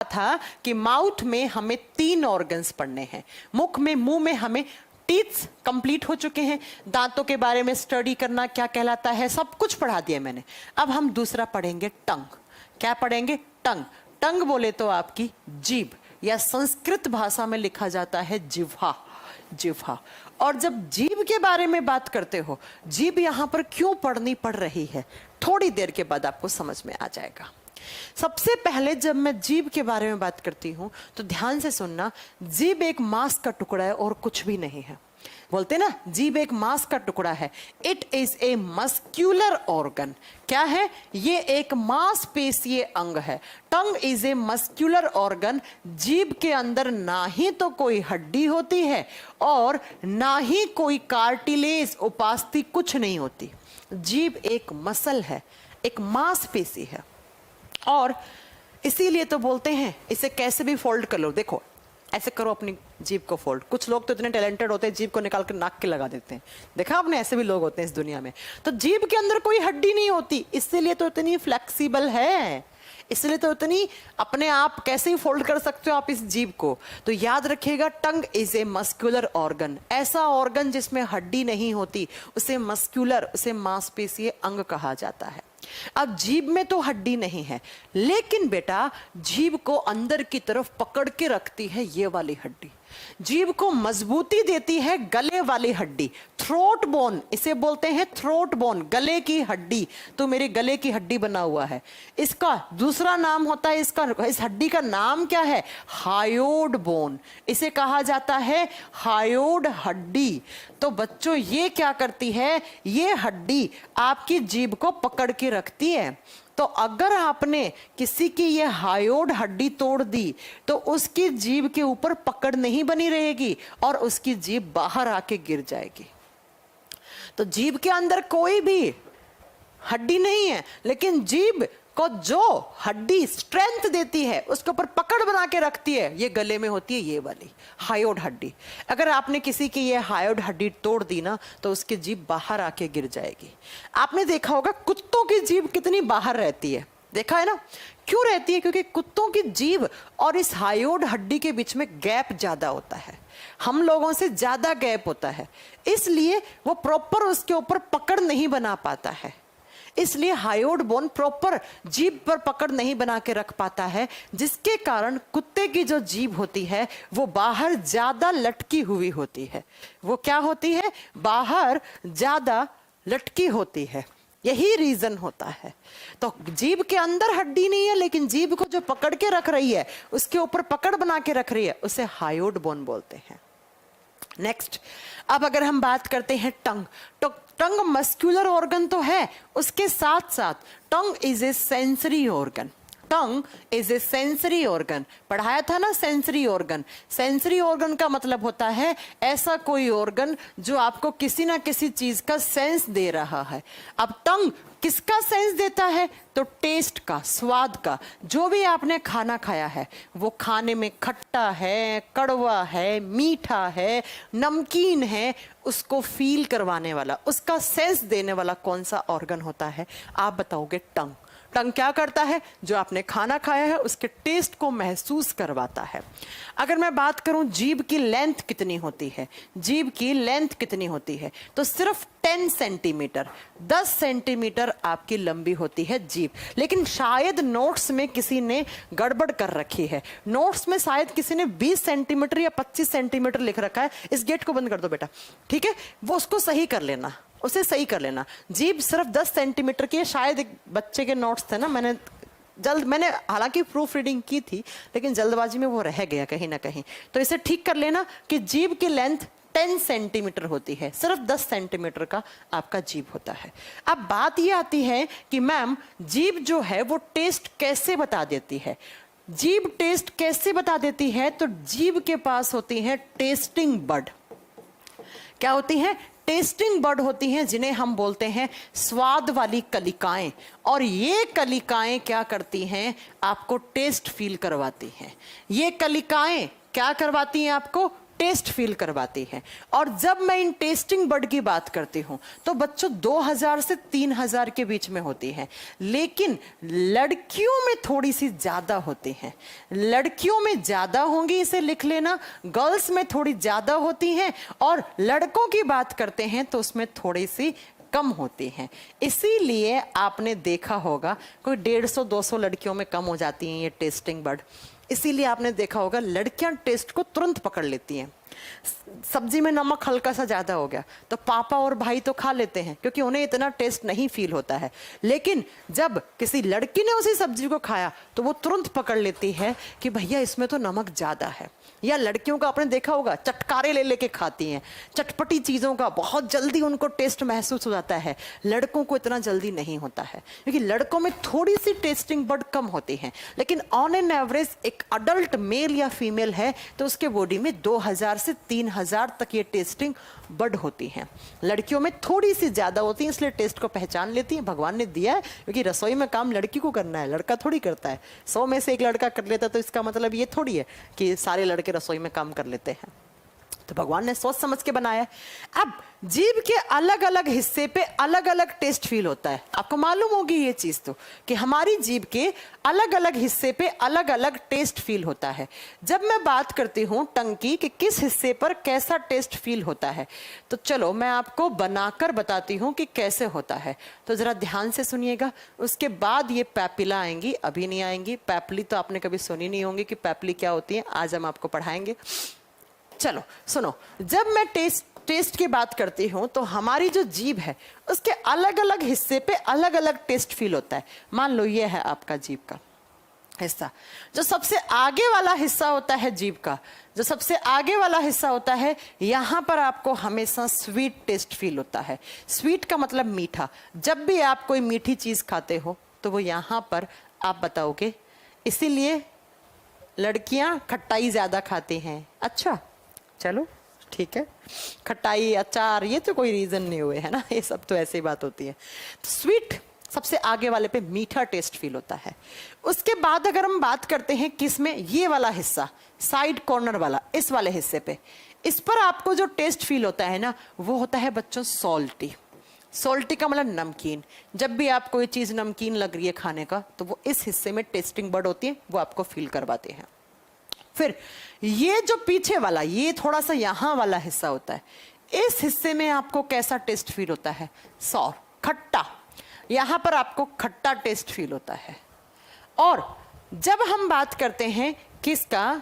था कि माउथ में हमें 3 ऑर्गन्स पढ़ने हैं, मुख में, मुंह में हमें टीथ्स कंप्लीट हो चुके हैं, दांतों के बारे में स्टडी करना क्या कहलाता है सब कुछ पढ़ा दिया मैंने। अब हम दूसरा पढ़ेंगे टंग। क्या पढ़ेंगे? टंग। टंग बोले तो आपकी जीभ, या संस्कृत भाषा में लिखा जाता है जिह्वा, जिह्वा। और जब जीभ के बारे में बात करते हो, जीभ यहां पर क्यों पढ़नी पड़ रही है, थोड़ी देर के बाद आपको समझ में आ जाएगा। सबसे पहले जब मैं जीभ के बारे में बात करती हूं तो ध्यान से सुनना, जीभ एक मांस का टुकड़ा है और कुछ भी नहीं है। बोलते ना, जीभ एक मांस का टुकड़ा है। It is a muscular organ. क्या है? ये एक मांसपेशीय अंग है। Tongue is a muscular organ. जीभ के अंदर ना ही तो कोई हड्डी होती है और ना ही कोई कार्टिलेज उपास्थि कुछ नहीं होती। जीभ एक मसल है, एक मांसपेशी है। और इसीलिए तो बोलते हैं इसे कैसे भी फोल्ड कर लो। देखो ऐसे करो अपनी जीभ को फोल्ड। कुछ लोग तो इतने टैलेंटेड होते हैं, जीभ को निकाल कर नाक के लगा देते हैं। देखा आपने? ऐसे भी लोग होते हैं इस दुनिया में। तो जीभ के अंदर कोई हड्डी नहीं होती, इसीलिए तो इतनी फ्लेक्सिबल है, इसलिए तो इतनी अपने आप कैसे ही फोल्ड कर सकते हो आप इस जीभ को। तो याद रखिएगा, tongue is a muscular organ. ऐसा ऑर्गन जिसमें हड्डी नहीं होती उसे मस्क्यूलर, उसे मांसपेशीय अंग कहा जाता है। अब जीभ में तो हड्डी नहीं है, लेकिन बेटा जीभ को अंदर की तरफ पकड़ के रखती है ये वाली हड्डी। जीभ को मजबूती देती है गले वाली हड्डी, थ्रोट बोन, इसे बोलते हैं थ्रोट बोन, गले की हड्डी। तो मेरे गले की हड्डी बना हुआ है, इसका दूसरा नाम होता है, इस हड्डी का नाम क्या है? Hyoid bone. इसे कहा जाता है हायोड हड्डी। तो बच्चों ये क्या करती है? ये हड्डी आपकी जीभ को पकड़ के रखती है। तो अगर आपने किसी की ये हायोड हड्डी तोड़ दी तो उसकी जीभ के ऊपर पकड़ नहीं बनी रहेगी और उसकी जीभ बाहर आके गिर जाएगी। तो जीभ के अंदर कोई भी हड्डी नहीं है, लेकिन जीभ को जो हड्डी स्ट्रेंथ देती है, उसके ऊपर पकड़ बना के रखती है, ये गले में होती है ये वाली हायोड हड्डी। अगर आपने किसी की ये हायोड हड्डी तोड़ दी ना तो उसकी जीभ बाहर आके गिर जाएगी। आपने देखा होगा कुत्तों की जीभ कितनी बाहर रहती है, देखा है ना? क्यों रहती है? क्योंकि कुत्तों की जीभ और इस हायोड हड्डी के बीच में गैप ज्यादा होता है, हम लोगों से ज्यादा गैप होता है, इसलिए वो प्रॉपर उसके ऊपर पकड़ नहीं बना पाता है। इसलिए हायोड बोन प्रॉपर जीभ पर पकड़ नहीं बना के रख पाता है, जिसके कारण कुत्ते की जो जीभ होती है वो बाहर ज्यादा लटकी हुई होती है। वो क्या होती है? बाहर ज्यादा लटकी होती है। यही रीजन होता है। तो जीभ के अंदर हड्डी नहीं है, लेकिन जीभ को जो पकड़ के रख रही है, उसके ऊपर पकड़ बना के रख रही है, उसे हायोड बोन बोलते हैं। नेक्स्ट, अब अगर हम बात करते हैं टंग, तो टंग मस्क्यूलर ऑर्गन तो है, उसके साथ साथ tongue is a sensory organ. Tongue is a sensory organ. पढ़ाया था ना सेंसरी ऑर्गन। सेंसरी ऑर्गन का मतलब होता है ऐसा कोई ऑर्गन जो आपको किसी ना किसी चीज का सेंस दे रहा है। अब टंग किसका सेंस देता है? तो टेस्ट का, स्वाद का। जो भी आपने खाना खाया है वो खाने में खट्टा है, कड़वा है, मीठा है, नमकीन है, उसको फील करवाने वाला, उसका सेंस देने वाला कौन सा ऑर्गन होता है? आप बताओगे टंग। टंग क्या करता है? जो आपने खाना खाया है उसके टेस्ट को महसूस करवाता है। अगर मैं बात करूं जीभ की लेंथ कितनी होती है, जीभ की लेंथ कितनी होती है, तो सिर्फ 10 सेंटीमीटर, 10 सेंटीमीटर आपकी लंबी होती है जीभ। लेकिन शायद नोट्स में किसी ने गड़बड़ कर रखी है, नोट्स में शायद किसी ने 20 सेंटीमीटर या 25 सेंटीमीटर लिख रखा है। इस गेट को बंद कर दो बेटा, ठीक है? वो उसको सही कर लेना, उसे सही कर लेना। जीभ सिर्फ 10 सेंटीमीटर की है। शायद एक बच्चे के नोट्स थे ना, मैंने हालांकि प्रूफ रीडिंग की थी, लेकिन जल्दबाजी में वो रह गया कहीं ना कहीं। तो इसे ठीक कर लेना कि जीभ की लेंथ 10 सेंटीमीटर होती है, सिर्फ 10 सेंटीमीटर का आपका जीभ होता है। अब बात ये आती है कि मैम जीभ जो है वो टेस्ट कैसे बता देती है? जीभ टेस्ट कैसे बता देती है? तो जीभ के पास होती है टेस्टिंग बड। क्या होती है? टेस्टिंग बड होती हैं, जिन्हें हम बोलते हैं स्वाद वाली कलिकाएं। और ये कलिकाएं क्या करती हैं? आपको टेस्ट फील करवाती हैं। ये कलिकाएं क्या करवाती हैं? आपको टेस्ट फील करवाती है। और जब मैं इन टेस्टिंग बड की बात करती हूं तो बच्चों 2000 से 3000 के बीच में होती है, लेकिन लड़कियों में थोड़ी सी ज्यादा होती है। लड़कियों में ज्यादा होंगी, इसे लिख लेना, गर्ल्स में थोड़ी ज्यादा होती हैं, और लड़कों की बात करते हैं तो उसमें थोड़ी सी कम होती हैं। इसीलिए आपने देखा होगा कोई 150-200 लड़कियों में कम हो जाती हैं ये टेस्टिंग बड। इसीलिए आपने देखा होगा लड़कियां टेस्ट को तुरंत पकड़ लेती हैं। सब्जी में नमक हल्का सा ज्यादा हो गया तो पापा और भाई तो खा लेते हैं क्योंकि उन्हें इतना टेस्ट नहीं फील होता है, लेकिन जब किसी लड़की ने उसी सब्जी को खाया तो वो तुरंत पकड़ लेती है कि भैया इसमें तो नमक ज्यादा है। या लड़कियों का आपने देखा होगा चटकारे ले लेके खाती हैं, चटपटी चीजों का बहुत जल्दी उनको टेस्ट महसूस हो जाता है, लड़कों को इतना जल्दी नहीं होता है क्योंकि लड़कों में थोड़ी सी टेस्टिंग बड कम होती है। लेकिन ऑन एन एवरेज एक अडल्ट मेल या फीमेल है तो उसके बॉडी में 2000 से 3000 तक ये टेस्टिंग बड होती हैं। लड़कियों में थोड़ी सी ज्यादा होती है, इसलिए टेस्ट को पहचान लेती है, भगवान ने दिया है क्योंकि रसोई में काम लड़की को करना है, लड़का थोड़ी करता है। 100 में से एक लड़का कर लेता तो इसका मतलब ये थोड़ी है कि सारे लड़के रसोई में काम कर लेते हैं। तो भगवान ने सोच समझ के बनाया है। अब जीभ के अलग अलग हिस्से पे अलग अलग टेस्ट फील होता है। आपको मालूम होगी ये चीज तो कि हमारी जीभ के अलग अलग हिस्से पे अलग अलग टेस्ट फील होता है। जब मैं बात करती हूँ टंग की कि किस हिस्से पर कैसा टेस्ट फील होता है, तो चलो मैं आपको बनाकर बताती हूँ कि कैसे होता है। तो जरा ध्यान से सुनिएगा, उसके बाद ये पैपिला आएंगी, अभी नहीं आएंगी। पैपली तो आपने कभी सुनी नहीं होंगी कि पैपली क्या होती है, आज हम आपको पढ़ाएंगे। चलो सुनो, जब मैं टेस्ट की बात करती हूं तो हमारी जो जीभ है उसके अलग अलग हिस्से पे अलग अलग टेस्ट फील होता है। मान लो ये है आपका जीभ का हिस्सा, जो सबसे आगे वाला हिस्सा होता है जीभ का, जो सबसे आगे वाला हिस्सा होता है, यहां पर आपको हमेशा स्वीट टेस्ट फील होता है। स्वीट का मतलब मीठा। जब भी आप कोई मीठी चीज खाते हो तो वो यहां पर आप बताओगे। इसीलिए लड़कियां खट्टाई ज्यादा खाती हैं। अच्छा चलो ठीक है, खट्टाई अचार ये तो कोई रीजन नहीं हुए, है ना, ये सब तो ऐसी बात होती है। तो स्वीट सबसे आगे वाले पे मीठा टेस्ट फील होता है। उसके बाद अगर हम बात करते हैं किस में, ये वाला हिस्सा साइड कॉर्नर वाला, इस वाले हिस्से पे, इस पर आपको जो टेस्ट फील होता है ना वो होता है बच्चों सॉल्टी। सॉल्टी का मतलब नमकीन। जब भी आप कोई चीज नमकीन लग रही है खाने का तो वो इस हिस्से में टेस्टिंग बड होती है, वो आपको फील करवाते हैं। फिर ये जो पीछे वाला, ये थोड़ा सा यहां वाला हिस्सा होता है, इस हिस्से में आपको कैसा टेस्ट फील होता है, सॉर, खट्टा। यहां पर आपको खट्टा टेस्ट फील होता है। और जब हम बात करते हैं किसका,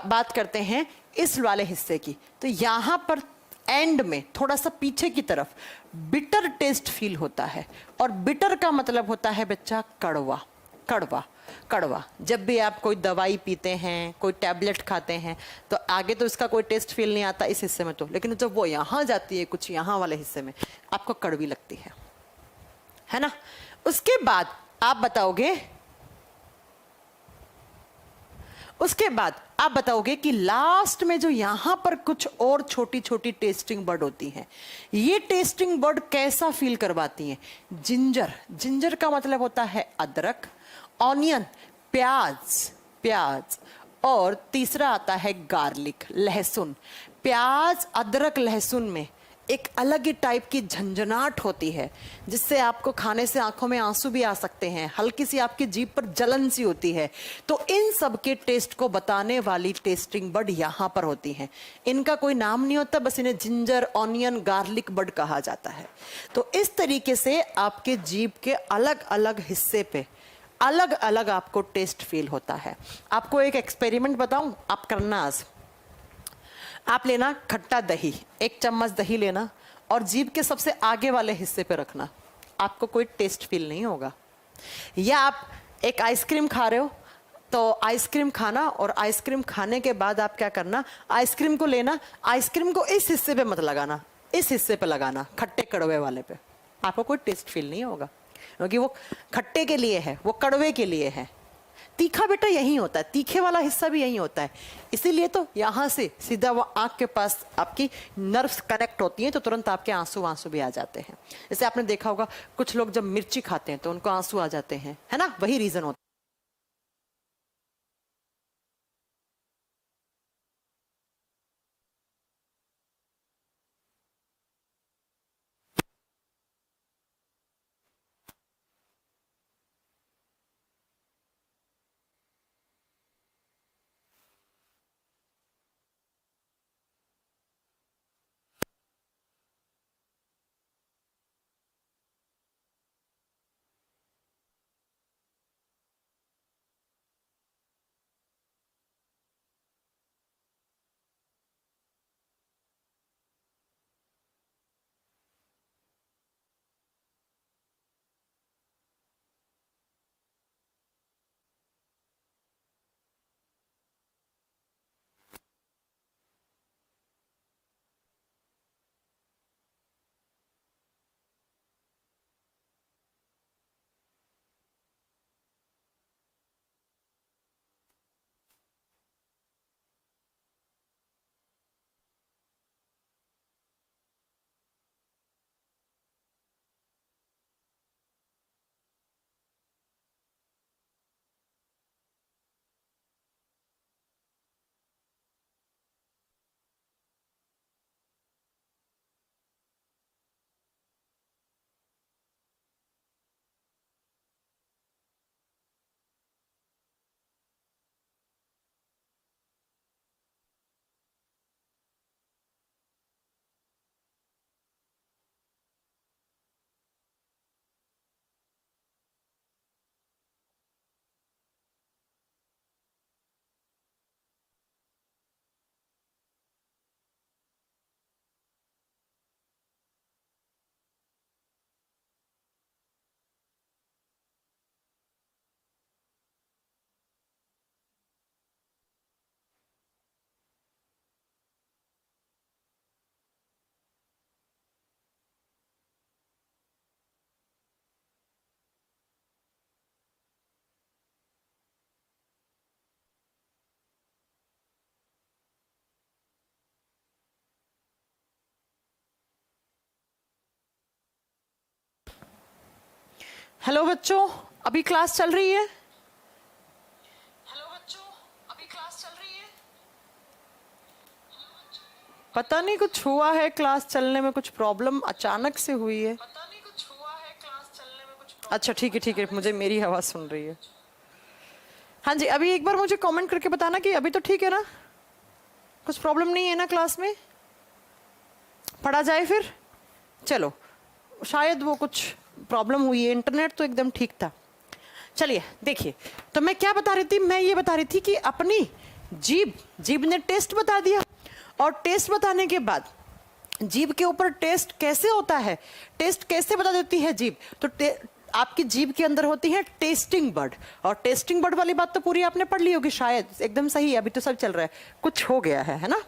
बात करते हैं इस वाले हिस्से की, तो यहां पर एंड में थोड़ा सा पीछे की तरफ बिटर टेस्ट फील होता है। और बिटर का मतलब होता है बच्चा कड़वा, कड़वा, कड़वा। जब भी आप कोई दवाई पीते हैं, कोई टैबलेट खाते हैं, तो आगे तो इसका कोई टेस्ट फील नहीं आता इस हिस्से में तो, लेकिन जब वो यहां जाती है कुछ यहां वाले हिस्से में, आपको कड़वी लगती है ना। उसके बाद आप बताओगे, उसके बाद आप बताओगे कि लास्ट में जो यहां पर कुछ और छोटी छोटी टेस्टिंग बर्ड होती हैं, ये टेस्टिंग बर्ड कैसा फील करवाती हैं, जिंजर। जिंजर का मतलब होता है अदरक, ऑनियन प्याज, प्याज, और तीसरा आता है गार्लिक, लहसुन। प्याज अदरक लहसुन में एक अलग ही टाइप की झंझनाहट होती है जिससे आपको खाने से आंखों में आंसू भी आ सकते हैं, हल्की सी आपकी जीभ पर जलन सी होती है। तो इन सब के टेस्ट को बताने वाली टेस्टिंग बड यहाँ पर होती हैं। इनका कोई नाम नहीं होता, बस इन्हें जिंजर, ऑनियन, गार्लिक बड कहा जाता है। तो इस तरीके से आपके जीभ के अलग अलग हिस्से पे अलग अलग आपको टेस्ट फील होता है। आपको एक एक्सपेरिमेंट बताऊं, आप करना आज। आप लेना खट्टा दही, 1 चम्मच दही लेना और जीभ के सबसे आगे वाले हिस्से पे रखना, आपको कोई टेस्ट फील नहीं होगा। या आप एक आइसक्रीम खा रहे हो तो आइसक्रीम खाना, और आइसक्रीम खाने के बाद आप क्या करना, आइसक्रीम को लेना, आइसक्रीम को इस हिस्से पे मत लगाना, इस हिस्से पे लगाना, खट्टे कड़वे वाले पे, आपको कोई टेस्ट फील नहीं होगा क्योंकि वो खट्टे के लिए है, वो कड़वे के लिए है। तीखा बेटा यही होता है, तीखे वाला हिस्सा भी यही होता है। इसीलिए तो यहाँ से सीधा वो आंख के पास आपकी नर्व्स कनेक्ट होती हैं तो तुरंत आपके आंसू आंसू भी आ जाते हैं। जैसे आपने देखा होगा कुछ लोग जब मिर्ची खाते हैं तो उनको आंसू आ जाते हैं, है ना, वही रीजन होता है। हेलो बच्चों, अभी क्लास चल रही है? हेलो बच्चों, अभी क्लास चल रही है? पता नहीं कुछ हुआ है, क्लास चलने में कुछ प्रॉब्लम अचानक से हुई है। पता नहीं कुछ हुआ है, क्लास चलने में कुछ प्रॉब्लम। अच्छा ठीक है, मुझे मेरी आवाज सुन रही है। हाँ जी, अभी एक बार मुझे कमेंट करके बताना कि अभी तो ठीक है ना, कुछ प्रॉब्लम नहीं है ना क्लास में, पढ़ा जाए फिर। चलो, शायद वो कुछ प्रॉब्लम हुई है, इंटरनेट तो एकदम ठीक था। चलिए देखिए, तो मैं क्या बता रही थी, मैं ये बता रही थी कि अपनी जीभ ने टेस्ट बता दिया, और टेस्ट बताने के बाद जीभ के ऊपर टेस्ट कैसे होता है, टेस्ट कैसे बता देती है जीभ, तो आपकी जीभ के अंदर होती है टेस्टिंग बर्ड, और टेस्टिंग बर्ड वाली बात तो पूरी आपने पढ़ ली होगी शायद, एकदम सही है, अभी तो सब चल रहा है। कुछ हो गया है ना,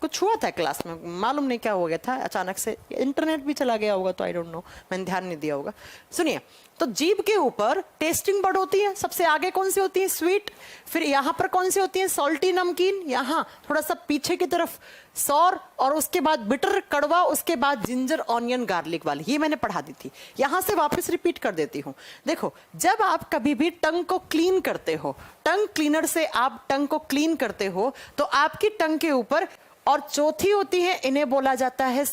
कुछ हुआ था क्लास में, मालूम नहीं क्या हो गया था, अचानक से इंटरनेट भी चला गया होगा, तो आई डोंट नो, मैंने ध्यान नहीं दिया होगा। सुनिए, तो जीभ के ऊपर टेस्टिंग बर्ड होती है, सबसे आगे कौन सी होती है, स्वीट, फिर यहाँ पर कौन सी होती है, सॉल्टी नमकीन, यहाँ थोड़ा सा पीछे की तरफ सॉर, और उसके बाद बिटर कड़वा, उसके बाद जिंजर ऑनियन गार्लिक वाली, ये मैंने पढ़ा दी थी। यहाँ से वापस रिपीट कर देती हूँ। देखो, जब आप कभी भी टंग को क्लीन करते हो, टंग क्लीनर से आप टंग को क्लीन करते हो, तो आपकी टंग के ऊपर, और चौथी होती है, इन्हें बोला जाता है